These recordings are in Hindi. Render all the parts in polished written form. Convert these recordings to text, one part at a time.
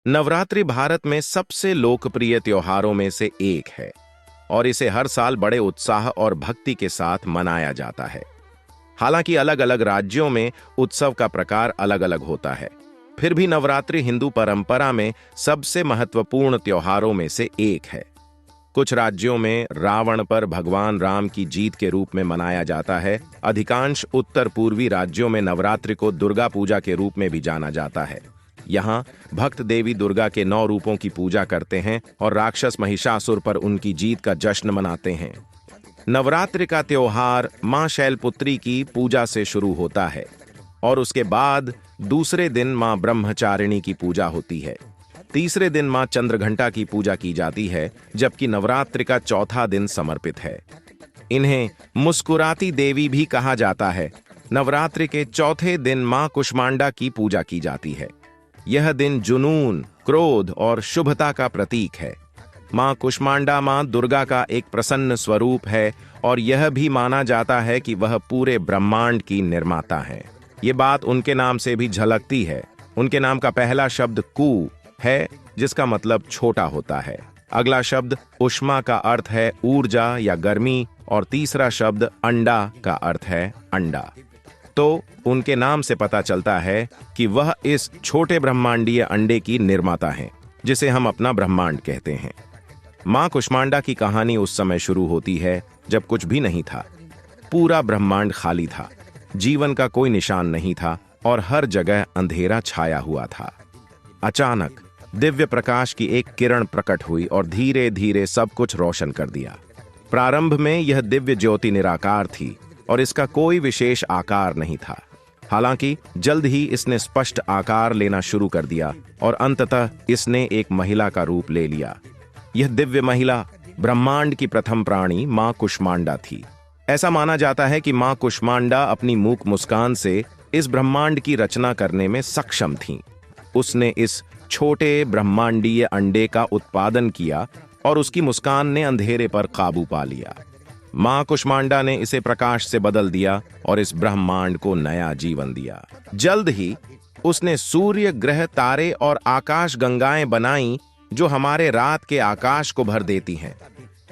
नवरात्रि भारत में सबसे लोकप्रिय त्योहारों में से एक है और इसे हर साल बड़े उत्साह और भक्ति के साथ मनाया जाता है। हालांकि अलग अलग राज्यों में उत्सव का प्रकार अलग अलग होता है, फिर भी नवरात्रि हिंदू परंपरा में सबसे महत्वपूर्ण त्योहारों में से एक है। कुछ राज्यों में रावण पर भगवान राम की जीत के रूप में मनाया जाता है। अधिकांश उत्तर पूर्वी राज्यों में नवरात्रि को दुर्गा पूजा के रूप में भी जाना जाता है। यहाँ भक्त देवी दुर्गा के 9 रूपों की पूजा करते हैं और राक्षस महिषासुर पर उनकी जीत का जश्न मनाते हैं। नवरात्रि का त्योहार मां शैलपुत्री की पूजा से शुरू होता है और उसके बाद दूसरे दिन मां ब्रह्मचारिणी की पूजा होती है। तीसरे दिन मां चंद्रघंटा की पूजा की जाती है, जबकि नवरात्रि का चौथा दिन समर्पित है। इन्हें मुस्कुराती देवी भी कहा जाता है। नवरात्रि के चौथे दिन मां कुष्मांडा की पूजा की जाती है। यह दिन जुनून, क्रोध और शुभता का प्रतीक है। मां कुष्मांडा मां दुर्गा का एक प्रसन्न स्वरूप है और यह भी माना जाता है कि वह पूरे ब्रह्मांड की निर्माता है। ये बात उनके नाम से भी झलकती है। उनके नाम का पहला शब्द कु है, जिसका मतलब छोटा होता है। अगला शब्द उष्मा का अर्थ है ऊर्जा या गर्मी और तीसरा शब्द अंडा का अर्थ है अंडा। तो उनके नाम से पता चलता है कि वह इस छोटे ब्रह्मांडीय अंडे की निर्माता हैं, जिसे हम अपना ब्रह्मांड कहते हैं। मां कुष्मांडा की कहानी उस समय शुरू होती है जब कुछ भी नहीं था। पूरा ब्रह्मांड खाली था, जीवन का कोई निशान नहीं था और हर जगह अंधेरा छाया हुआ था। अचानक दिव्य प्रकाश की एक किरण प्रकट हुई और धीरे धीरे सब कुछ रोशन कर दिया। प्रारंभ में यह दिव्य ज्योति निराकार थी और इसका कोई विशेष आकार नहीं था। हालांकि जल्द ही इसने स्पष्ट आकार लेना शुरू कर दिया और अंततः इसने एक महिला का रूप ले लिया। यह दिव्य महिला ब्रह्मांड की प्रथम प्राणी मां कुष्मांडा थी। ऐसा माना जाता है कि मां कुष्मांडा अपनी मूक मुस्कान से इस ब्रह्मांड की रचना करने में सक्षम थीं। उसने इस छोटे ब्रह्मांडीय अंडे का उत्पादन किया और उसकी मुस्कान ने अंधेरे पर काबू पा लिया। मां कुष्मांडा ने इसे प्रकाश से बदल दिया और इस ब्रह्मांड को नया जीवन दिया। जल्द ही उसने सूर्य, ग्रह, तारे और आकाश गंगाएं बनाई जो हमारे रात के आकाश को भर देती हैं।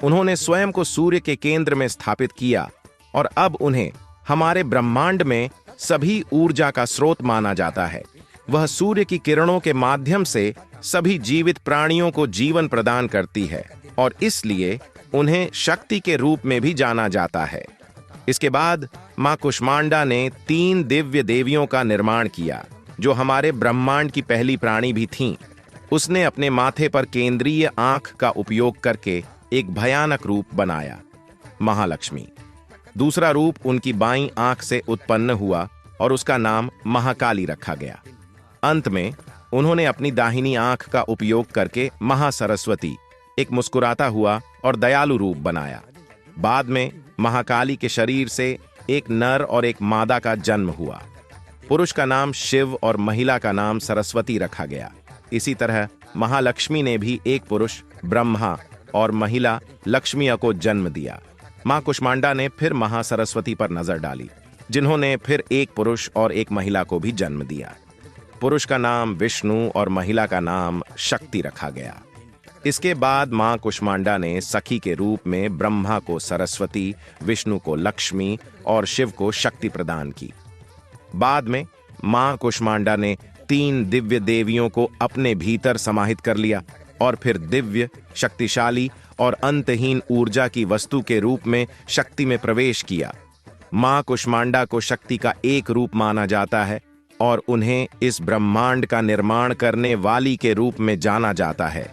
उन्होंने स्वयं को सूर्य के केंद्र में स्थापित किया और अब उन्हें हमारे ब्रह्मांड में सभी ऊर्जा का स्रोत माना जाता है। वह सूर्य की किरणों के माध्यम से सभी जीवित प्राणियों को जीवन प्रदान करती है और इसलिए उन्हें शक्ति के रूप में भी जाना जाता है। इसके बाद मां कुष्मांडा ने 3 दिव्य देवियों का निर्माण किया, जो हमारे ब्रह्मांड की पहली प्राणी भी थीं। उसने अपने माथे पर केंद्रीय आंख का उपयोग करके एक भयानक रूप बनाया, महालक्ष्मी। दूसरा रूप उनकी बाईं आंख से उत्पन्न हुआ और उसका नाम महाकाली रखा गया। अंत में उन्होंने अपनी दाहिनी आंख का उपयोग करके महासरस्वती, एक मुस्कुराता हुआ और दयालु रूप बनाया। बाद में महाकाली के शरीर से एक नर और एक मादा का जन्म हुआ। पुरुष का नाम शिव और महिला का नाम सरस्वती रखा गया। इसी तरह महालक्ष्मी ने भी एक पुरुष ब्रह्मा और महिला लक्ष्मी को जन्म दिया। मां कुष्मांडा ने फिर महासरस्वती पर नजर डाली, जिन्होंने फिर एक पुरुष और एक महिला को भी जन्म दिया। पुरुष का नाम विष्णु और महिला का नाम शक्ति रखा गया। इसके बाद मां कुष्मांडा ने सखी के रूप में ब्रह्मा को सरस्वती, विष्णु को लक्ष्मी और शिव को शक्ति प्रदान की। बाद में मां कुष्मांडा ने 3 दिव्य देवियों को अपने भीतर समाहित कर लिया और फिर दिव्य, शक्तिशाली और अंतहीन ऊर्जा की वस्तु के रूप में शक्ति में प्रवेश किया। मां कुष्मांडा को शक्ति का एक रूप माना जाता है और उन्हें इस ब्रह्मांड का निर्माण करने वाली के रूप में जाना जाता है।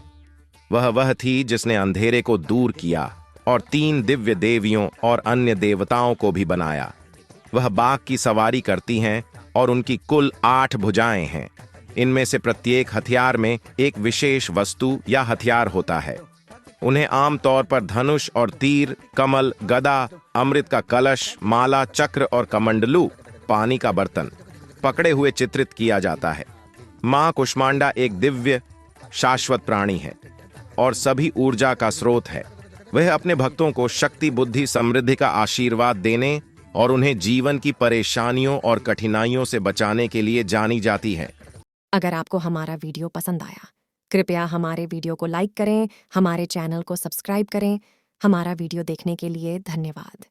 वह थी जिसने अंधेरे को दूर किया और 3 दिव्य देवियों और अन्य देवताओं को भी बनाया। वह बाघ की सवारी करती हैं और उनकी कुल 8 भुजाएं हैं। इनमें से प्रत्येक हथियार में एक विशेष वस्तु या हथियार होता है। उन्हें आमतौर पर धनुष और तीर, कमल, गदा, अमृत का कलश, माला, चक्र और कमंडलू, पानी का बर्तन पकड़े हुए चित्रित किया जाता है। मां कुष्मांडा एक दिव्य, शाश्वत प्राणी है और सभी ऊर्जा का स्रोत है। वह अपने भक्तों को शक्ति, बुद्धि, समृद्धि का आशीर्वाद देने और उन्हें जीवन की परेशानियों और कठिनाइयों से बचाने के लिए जानी जाती है। अगर आपको हमारा वीडियो पसंद आया कृपया हमारे वीडियो को लाइक करें, हमारे चैनल को सब्सक्राइब करें। हमारा वीडियो देखने के लिए धन्यवाद।